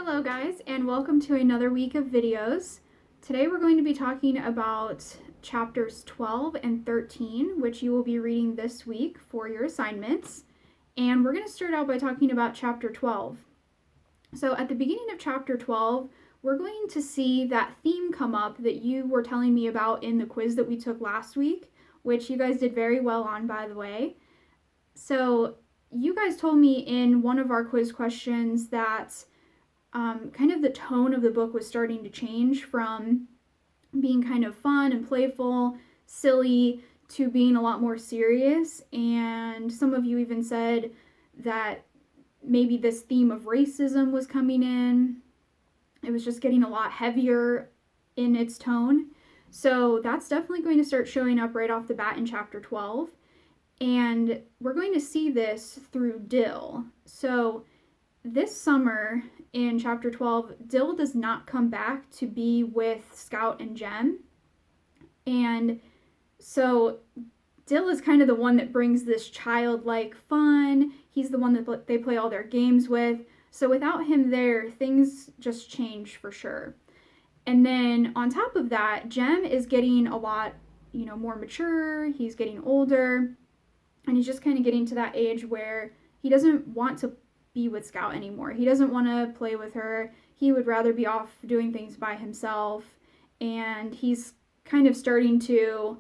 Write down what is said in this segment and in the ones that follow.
Hello guys, and welcome to another week of videos. Today we're going to be talking about chapters 12 and 13, which you will be reading this week for your assignments. And we're going to start out by talking about chapter 12. So at the beginning of chapter 12, we're going to see that theme come up that you were telling me about in the quiz that we took last week, which you guys did very well on, by the way. So you guys told me in one of our quiz questions that kind of the tone of the book was starting to change from being kind of fun and playful, silly, to being a lot more serious. And some of you even said that maybe this theme of racism was coming in. It was just getting a lot heavier in its tone. So that's definitely going to start showing up right off the bat in chapter 12. And we're going to see this through Dill. So this summer in chapter 12, Dill does not come back to be with Scout and Jem. And so Dill is kind of the one that brings this childlike fun. He's the one that they play all their games with. So without him there, things just change for sure. And then on top of that, Jem is getting a lot, more mature. He's getting older. And he's just kind of getting to that age where he doesn't want to be with Scout anymore. He doesn't want to play with her. He would rather be off doing things by himself. And he's kind of starting to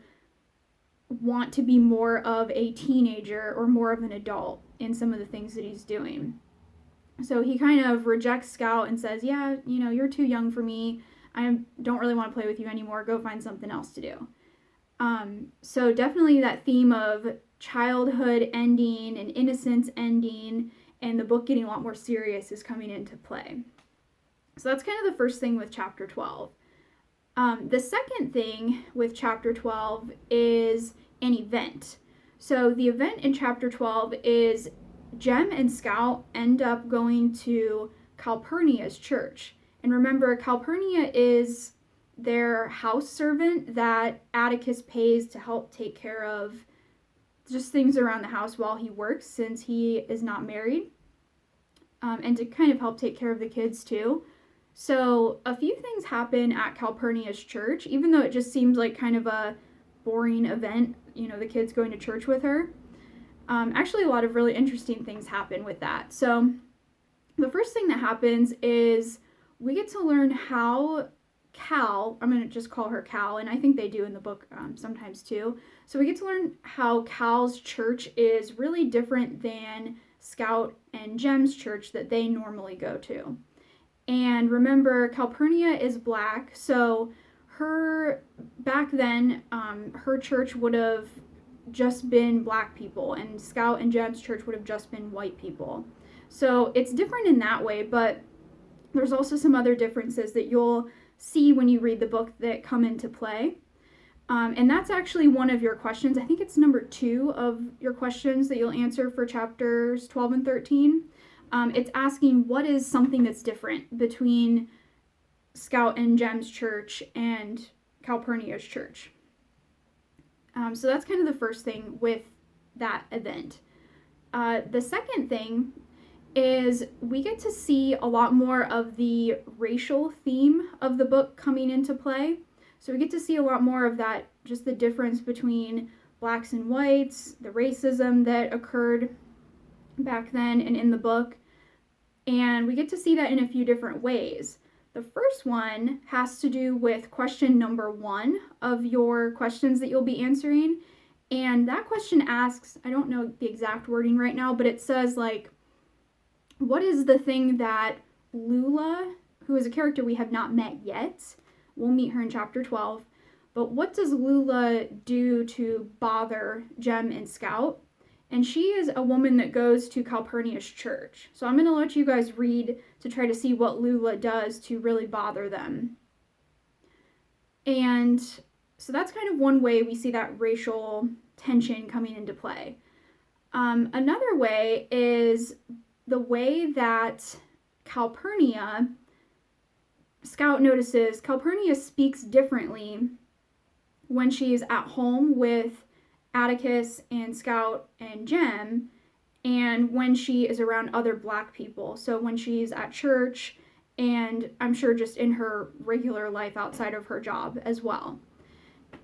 want to be more of a teenager or more of an adult in some of the things that he's doing. So he kind of rejects Scout and says, yeah, you're too young for me. I don't really want to play with you anymore. Go find something else to do. So definitely that theme of childhood ending and innocence ending and the book getting a lot more serious is coming into play. So that's kind of the first thing with chapter 12. The second thing with chapter 12 is an event. So the event in chapter 12 is Jem and Scout end up going to Calpurnia's church. And remember, Calpurnia is their house servant that Atticus pays to help take care of just things around the house while he works, since he is not married, and to kind of help take care of the kids too. So a few things happen at Calpurnia's church, even though it just seems like kind of a boring event, the kids going to church with her. Actually, a lot of really interesting things happen with that. So the first thing that happens is we get to learn how Cal, I'm going to just call her Cal, and I think they do in the book sometimes too. So we get to learn how Cal's church is really different than Scout and Jem's church that they normally go to. And remember, Calpurnia is black, so back then, her church would have just been black people, and Scout and Jem's church would have just been white people. So it's different in that way, but there's also some other differences that you'll see when you read the book that come into play. And that's actually one of your questions. I think it's number 2 of your questions that you'll answer for chapters 12 and 13. It's asking what is something that's different between Scout and Jem's church and Calpurnia's church. So that's kind of the first thing with that event. The second thing is we get to see a lot more of the racial theme of the book coming into play. So we get to see a lot more of that, just the difference between blacks and whites, the racism that occurred back then and in the book. And we get to see that in a few different ways. The first one has to do with question number 1 of your questions that you'll be answering. And that question asks, I don't know the exact wording right now, but it says what is the thing that Lula, who is a character we have not met yet, we'll meet her in chapter 12, but what does Lula do to bother Jem and Scout? And she is a woman that goes to Calpurnia's church. So I'm going to let you guys read to try to see what Lula does to really bother them. And so that's kind of one way we see that racial tension coming into play. Another way is the way that Scout notices Calpurnia speaks differently when she's at home with Atticus and Scout and Jem, and when she is around other black people. So when she's at church and I'm sure just in her regular life outside of her job as well.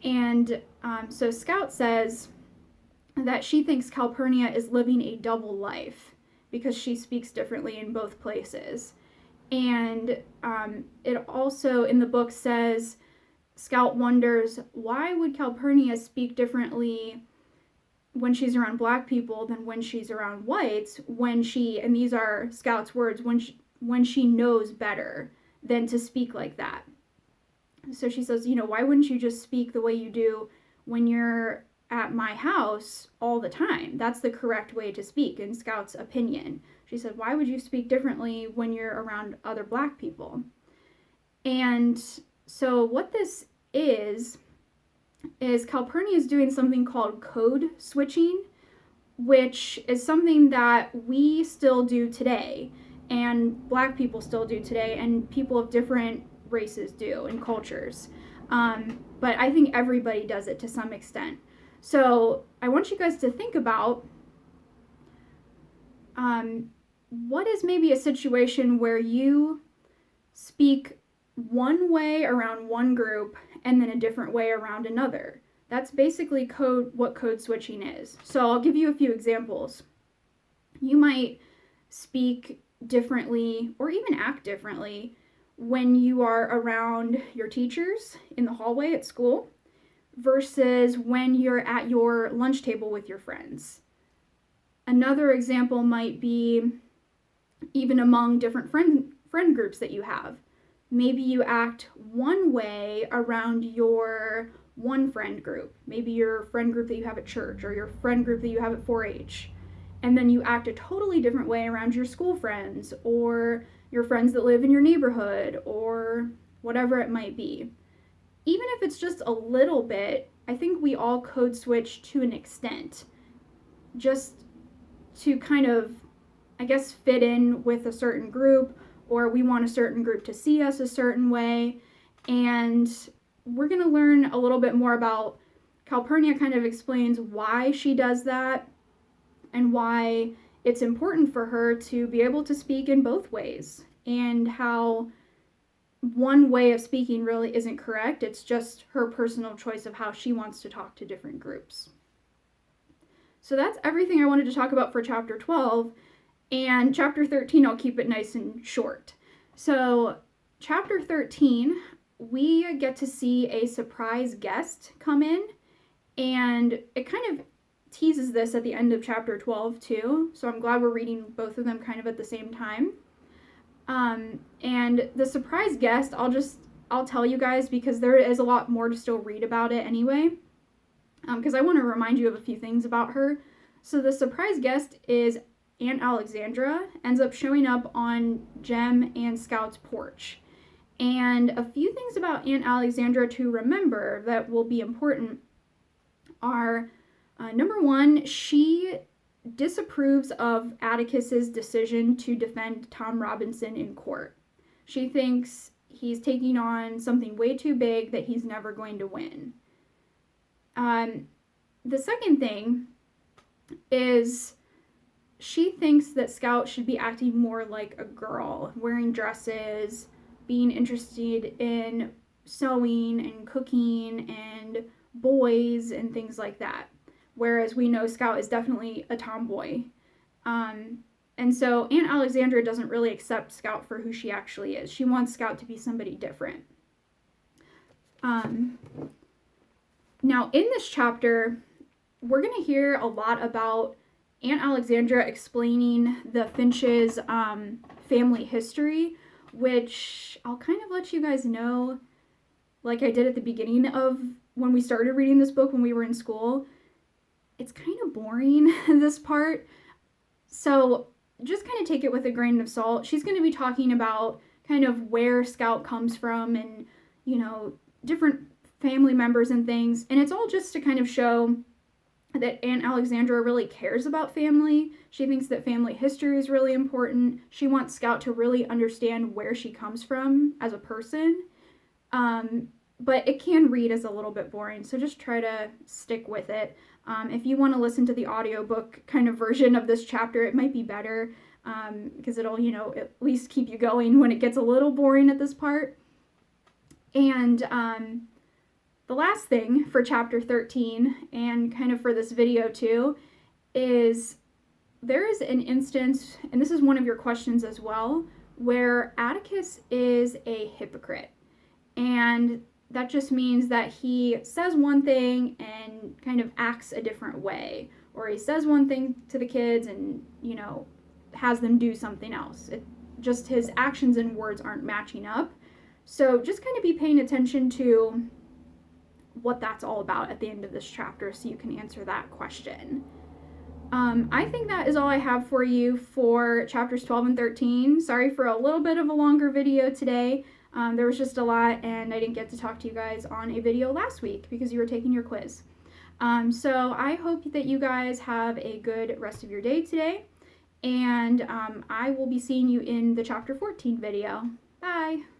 And so Scout says that she thinks Calpurnia is living a double life because she speaks differently in both places. And it also in the book says Scout wonders, why would Calpurnia speak differently when she's around black people than when she's around whites, when she, and these are Scout's words, when she knows better than to speak like that. So she says, why wouldn't you just speak the way you do when you're at my house all the time? That's the correct way to speak, in Scout's opinion. She said, why would you speak differently when you're around other black people? And so what this is Calpurnia is doing something called code switching, which is something that we still do today, and black people still do today, and people of different races do, and cultures. But I think everybody does it to some extent. So I want you guys to think about what is maybe a situation where you speak one way around one group and then a different way around another. That's basically what code switching is. So I'll give you a few examples. You might speak differently or even act differently when you are around your teachers in the hallway at school versus when you're at your lunch table with your friends. Another example might be even among different friend groups that you have. Maybe you act one way around your one friend group. Maybe your friend group that you have at church or your friend group that you have at 4-H. And then you act a totally different way around your school friends or your friends that live in your neighborhood or whatever it might be. Even if it's just a little bit, I think we all code switch to an extent, just to kind of, I guess, fit in with a certain group, or we want a certain group to see us a certain way. And we're going to learn a little bit more about, Calpurnia kind of explains why she does that and why it's important for her to be able to speak in both ways, and how one way of speaking really isn't correct. It's just her personal choice of how she wants to talk to different groups. So that's everything I wanted to talk about for chapter 12. And chapter 13, I'll keep it nice and short. So chapter 13, we get to see a surprise guest come in, and it kind of teases this at the end of chapter 12 too. So I'm glad we're reading both of them kind of at the same time. And the surprise guest, I'll tell you guys because there is a lot more to still read about it anyway. Because I want to remind you of a few things about her. So the surprise guest is Aunt Alexandra, ends up showing up on Jem and Scout's porch. And a few things about Aunt Alexandra to remember that will be important are, number one, she disapproves of Atticus's decision to defend Tom Robinson in court. She thinks he's taking on something way too big that he's never going to win. The second thing is she thinks that Scout should be acting more like a girl, wearing dresses, being interested in sewing and cooking and boys and things like that. Whereas we know Scout is definitely a tomboy. And so Aunt Alexandra doesn't really accept Scout for who she actually is. She wants Scout to be somebody different. Now, in this chapter, we're going to hear a lot about Aunt Alexandra explaining the Finch's family history, which I'll kind of let you guys know, like I did at the beginning of when we started reading this book when we were in school. It's kind of boring, this part. So just kind of take it with a grain of salt. She's going to be talking about kind of where Scout comes from and, different family members and things. And it's all just to kind of show that Aunt Alexandra really cares about family. She thinks that family history is really important. She wants Scout to really understand where she comes from as a person. But it can read as a little bit boring, so just try to stick with it. If you want to listen to the audiobook kind of version of this chapter, it might be better. because it'll, at least keep you going when it gets a little boring at this part. And the last thing for chapter 13, and kind of for this video too, is there is an instance, and this is one of your questions as well, where Atticus is a hypocrite. And that just means that he says one thing and kind of acts a different way. Or he says one thing to the kids and, has them do something else. Just his actions and words aren't matching up. So just kind of be paying attention to what that's all about at the end of this chapter so you can answer that question. I think that is all I have for you for chapters 12 and 13. Sorry for a little bit of a longer video today. There was just a lot, and I didn't get to talk to you guys on a video last week because you were taking your quiz. So I hope that you guys have a good rest of your day today, and I will be seeing you in the chapter 14 video. Bye!